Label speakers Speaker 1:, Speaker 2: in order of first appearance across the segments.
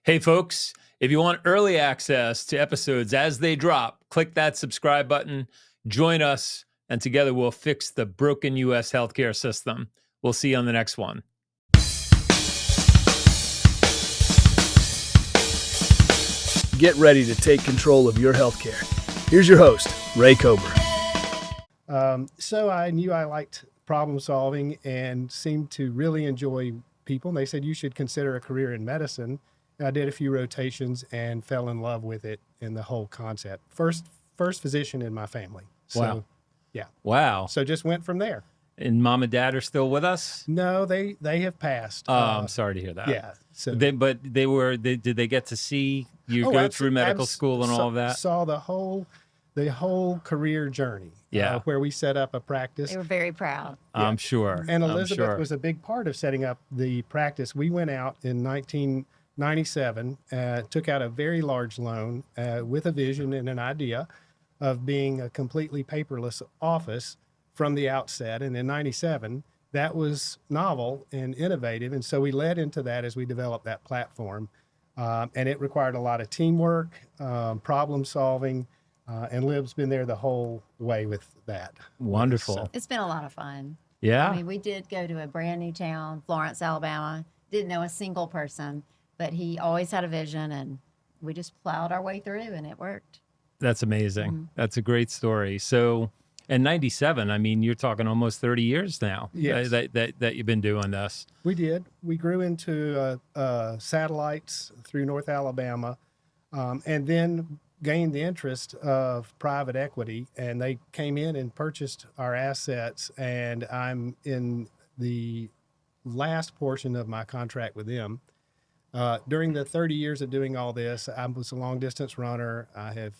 Speaker 1: Hey, folks, if you want early access to episodes as they drop, click that subscribe button, join us, and together we'll fix the broken U.S. healthcare system. We'll see you on the next one.
Speaker 2: Get ready to take control of your healthcare. Here's your host, Ray Kober.
Speaker 3: So I knew I liked problem solving and seemed to really enjoy people. And they said, you should consider a career in medicine. And I did a few rotations and fell in love with it and the whole concept. First physician in my family. So,
Speaker 1: Wow.
Speaker 3: Yeah.
Speaker 1: Wow.
Speaker 3: So just went from there.
Speaker 1: And mom and dad are still with us?
Speaker 3: No, they have passed.
Speaker 1: I'm sorry to hear that.
Speaker 3: Yeah. So
Speaker 1: did they get to see you go through medical school and all of that?
Speaker 3: Saw the whole career journey.
Speaker 1: Yeah.
Speaker 3: Where we set up a practice.
Speaker 4: They were very proud.
Speaker 1: I'm sure.
Speaker 3: And Elizabeth
Speaker 1: I'm sure.
Speaker 3: was a big part of setting up the practice. We went out in 1997, took out a very large loan with a vision and an idea of being a completely paperless office from the outset. And in 97, that was novel and innovative. And so we led into that as we developed that platform. And it required a lot of teamwork, problem solving, and Liv's been there the whole way with that.
Speaker 1: Wonderful.
Speaker 3: So,
Speaker 4: It's been a lot of fun.
Speaker 1: Yeah.
Speaker 4: I mean, we did go to a brand new town, Florence, Alabama. Didn't know a single person, but he always had a vision, and we just plowed our way through, and it worked.
Speaker 1: That's amazing.
Speaker 4: Mm-hmm.
Speaker 1: That's a great story. So, in 97, I mean, you're talking almost 30 years now.
Speaker 3: Yes.
Speaker 1: that you've been doing this.
Speaker 3: We did. We grew into satellites through North Alabama, and then gained the interest of private equity, and they came in and purchased our assets. And I'm in the last portion of my contract with them. During the 30 years of doing all this, I was a long distance runner. I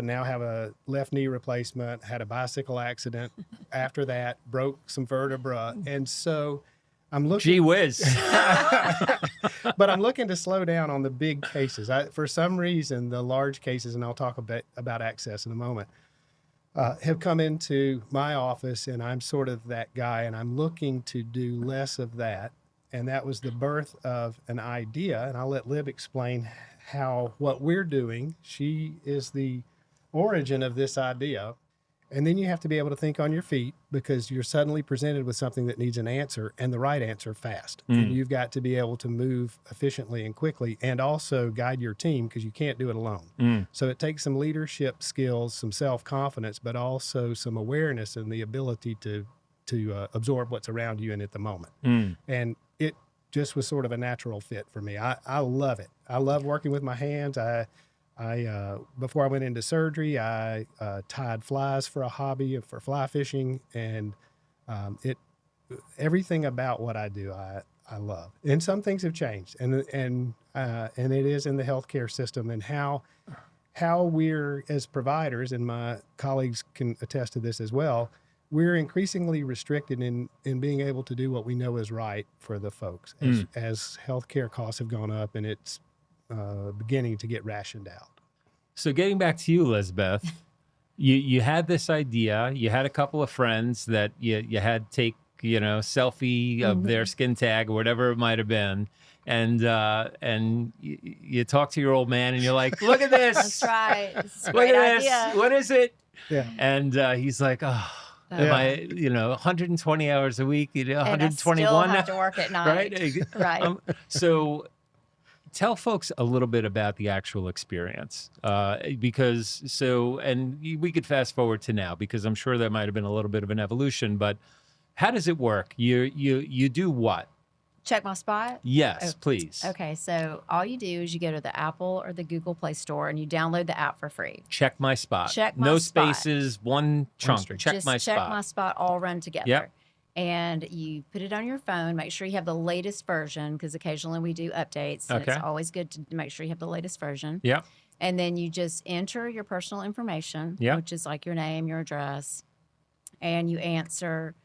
Speaker 3: now have a left knee replacement, had a bicycle accident. After that, broke some vertebra. And so I'm looking.
Speaker 1: Gee whiz.
Speaker 3: But I'm looking to slow down on the big cases. For some reason, the large cases, and I'll talk a bit about access in a moment, have come into my office, and I'm sort of that guy, and I'm looking to do less of that. And that was the birth of an idea, and I'll let Lib explain what we're doing. She is the origin of this idea. And then you have to be able to think on your feet, because you're suddenly presented with something that needs an answer, and the right answer fast. And you've got to be able to move efficiently and quickly, and also guide your team, because you can't do it alone. So it takes some leadership skills, some self-confidence, but also some awareness and the ability to absorb what's around you and at the moment. And it just was sort of a natural fit for me. I love it. I love working with my hands. Before I went into surgery, I tied flies for a hobby, for fly fishing, and everything about what I do, I love. And some things have changed, and it is in the healthcare system, and how we're, as providers, and my colleagues can attest to this as well, we're increasingly restricted in being able to do what we know is right for the folks as healthcare costs have gone up, and it's beginning to get rationed out.
Speaker 1: So getting back to you, Elizabeth, you had this idea. You had a couple of friends that you had take, selfie of their skin tag or whatever it might have been. And you talk to your old man and you're like, look at this.
Speaker 4: That's right. It's a
Speaker 1: Look
Speaker 4: great
Speaker 1: at this.
Speaker 4: idea.
Speaker 1: What is it?
Speaker 3: Yeah.
Speaker 1: And he's like, oh, am I, 120 hours a week,
Speaker 4: And I
Speaker 1: 121
Speaker 4: still
Speaker 1: now?
Speaker 4: have to work at night.
Speaker 1: Right?
Speaker 4: Right.
Speaker 1: So tell folks a little bit about the actual experience, and we could fast forward to now, because I'm sure there might have been a little bit of an evolution, but how does it work? You do what?
Speaker 4: CheckMySpot?
Speaker 1: Yes, please.
Speaker 4: Okay, so all you do is you go to the Apple or the Google Play Store and you download the app for free.
Speaker 1: CheckMySpot.
Speaker 4: Check My
Speaker 1: No
Speaker 4: Spot.
Speaker 1: spaces, one chunk.
Speaker 3: string.
Speaker 1: Check
Speaker 4: Just
Speaker 1: my
Speaker 4: Check
Speaker 1: spot.
Speaker 4: My Spot all run together.
Speaker 1: Yep.
Speaker 4: And you put it on your phone. Make sure you have the latest version, because occasionally we do updates. And
Speaker 1: Okay.
Speaker 4: It's always good to make sure you have the latest version.
Speaker 1: Yep.
Speaker 4: And then you just enter your personal information,
Speaker 1: Yep.
Speaker 4: which is like your name, your address, and you answer.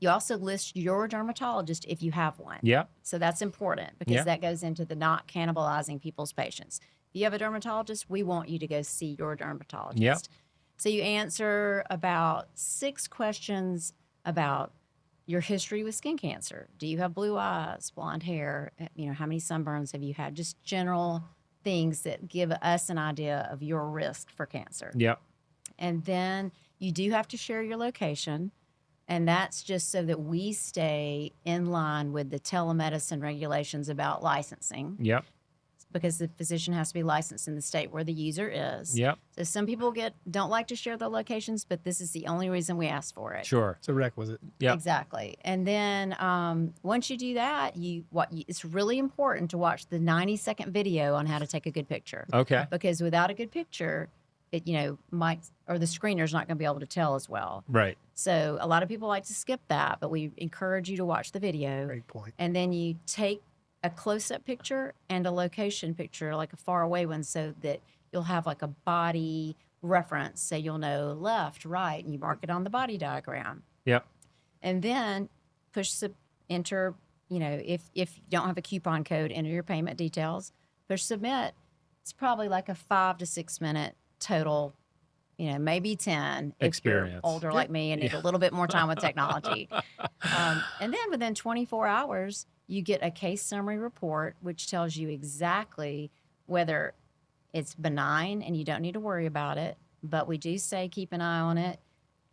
Speaker 4: You also list your dermatologist if you have one.
Speaker 1: Yep.
Speaker 4: So that's important, because
Speaker 1: Yeah.
Speaker 4: that goes into the not cannibalizing people's patients. If you have a dermatologist, we want you to go see your dermatologist.
Speaker 1: Yep.
Speaker 4: So you answer about 6 questions about your history with skin cancer. Do you have blue eyes, blonde hair? How many sunburns have you had? Just general things that give us an idea of your risk for cancer.
Speaker 1: Yep.
Speaker 4: And then you do have to share your location. And that's just so that we stay in line with the telemedicine regulations about licensing.
Speaker 1: Yep.
Speaker 4: Because the physician has to be licensed in the state where the user is.
Speaker 1: Yep.
Speaker 4: So some people don't like to share their locations, but this is the only reason we ask for it.
Speaker 1: Sure.
Speaker 3: It's a requisite.
Speaker 1: Yep.
Speaker 4: Exactly. And then once you do that, it's really important to watch the 90-second video on how to take a good picture.
Speaker 1: Okay.
Speaker 4: Because without a good picture, it the screener's not going to be able to tell as well.
Speaker 1: Right.
Speaker 4: So a lot of people like to skip that, but we encourage you to watch the video.
Speaker 3: Great point.
Speaker 4: And then you take a close-up picture and a location picture, like a far away one, so that you'll have like a body reference. So you'll know left, right, and you mark it on the body diagram.
Speaker 1: Yep.
Speaker 4: And then enter, if you don't have a coupon code, enter your payment details, push submit. It's probably like a 5 to 6 minute total, maybe 10
Speaker 1: experience.
Speaker 4: If you're older like me and need a little bit more time with technology. And then within 24 hours, you get a case summary report, which tells you exactly whether it's benign and you don't need to worry about it. But we do say keep an eye on it.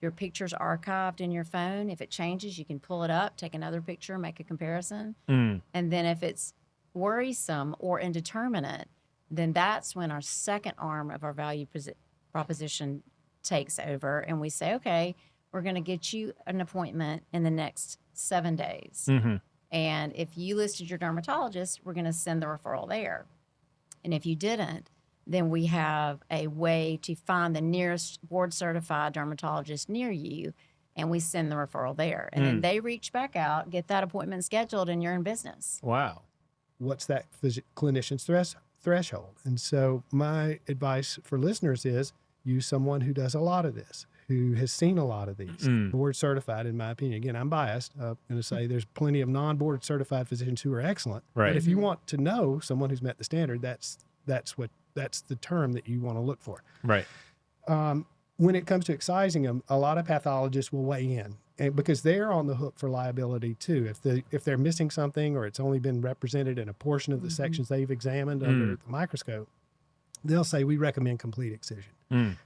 Speaker 4: Your picture's archived in your phone. If it changes, you can pull it up, take another picture, make a comparison. And then if it's worrisome or indeterminate, then that's when our second arm of our value proposition takes over. And we say, okay, we're going to get you an appointment in the next 7 days.
Speaker 1: Mm-hmm.
Speaker 4: And if you listed your dermatologist, we're going to send the referral there. And if you didn't, then we have a way to find the nearest board-certified dermatologist near you, and we send the referral there. And then they reach back out, get that appointment scheduled, and you're in business.
Speaker 1: Wow.
Speaker 3: What's that clinician's threshold? And so my advice for listeners is use someone who does a lot of this, who has seen a lot of these. Board certified, in my opinion. Again, I'm biased. I'm going to say there's plenty of non-board certified physicians who are excellent.
Speaker 1: Right.
Speaker 3: But if you want to know someone who's met the standard, that's the term that you want to look for.
Speaker 1: Right.
Speaker 3: When it comes to excising them, a lot of pathologists will weigh in, and because they're on the hook for liability too. If they're missing something or it's only been represented in a portion of the sections they've examined under the microscope, they'll say we recommend complete excision.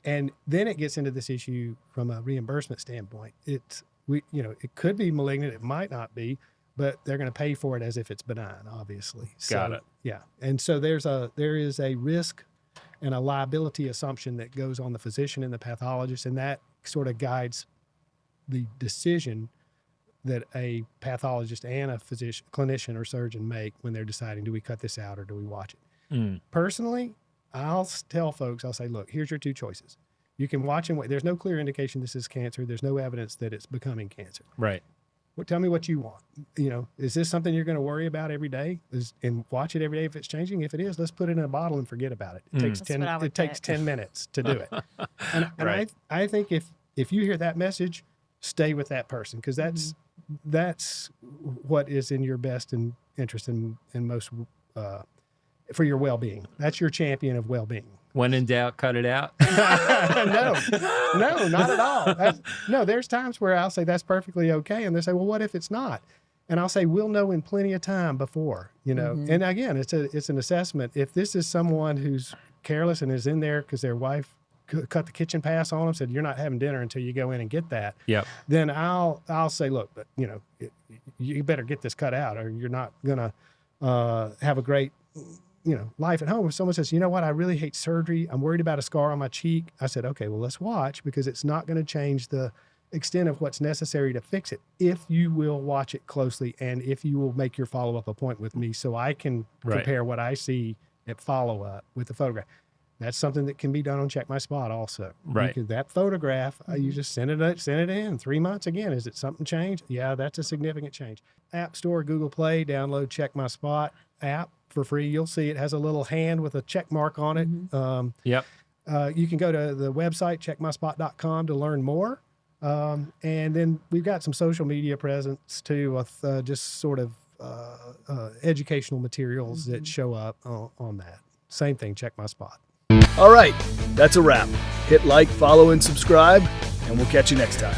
Speaker 3: And then it gets into this issue from a reimbursement standpoint. It could be malignant, it might not be, but they're going to pay for it as if it's benign, obviously.
Speaker 1: Got it.
Speaker 3: Yeah. And so there is a risk and a liability assumption that goes on the physician and the pathologist, and that sort of guides the decision that a pathologist and a clinician or surgeon make when they're deciding, do we cut this out or do we watch it? Personally, I'll tell folks, I'll say, look, here's your two choices. You can watch and wait. There's no clear indication this is cancer. There's no evidence that it's becoming cancer.
Speaker 1: Right.
Speaker 3: Well, tell me what you want. Is this something you're going to worry about every day? And watch it every day if it's changing? If it is, let's put it in a bottle and forget about it. It takes 10 minutes to do it. And
Speaker 1: Right.
Speaker 3: I think if you hear that message, stay with that person, because that's what is in your best interest and most for your well-being. That's your champion of well-being.
Speaker 1: When in doubt, cut it out.
Speaker 3: No, not at all. There's times where I'll say that's perfectly okay, and they say, well, what if it's not? And I'll say, we'll know in plenty of time before, And again, it's an assessment. If this is someone who's careless and is in there because their wife cut the kitchen pass on them, said you're not having dinner until you go in and get that.
Speaker 1: Yep.
Speaker 3: Then I'll say, look, but you better get this cut out, or you're not gonna have a great life at home. If someone says, you know what, I really hate surgery, I'm worried about a scar on my cheek, I said, okay, well, let's watch, because it's not going to change the extent of what's necessary to fix it if you will watch it closely and if you will make your follow-up appointment with me so I can compare what I see at follow-up with the photograph. That's something that can be done on CheckMySpot also.
Speaker 1: Right.
Speaker 3: That photograph, you just send it in 3 months again. Is it something changed? Yeah, that's a significant change. App Store, Google Play, download CheckMySpot app for free. You'll see it has a little hand with a check mark on it.
Speaker 1: Yep.
Speaker 3: You can go to the website, checkmyspot.com, to learn more. And then we've got some social media presence too, with just sort of educational materials that show up on that. Same thing, CheckMySpot.
Speaker 2: All right, that's a wrap. Hit like, follow, and subscribe, and we'll catch you next time.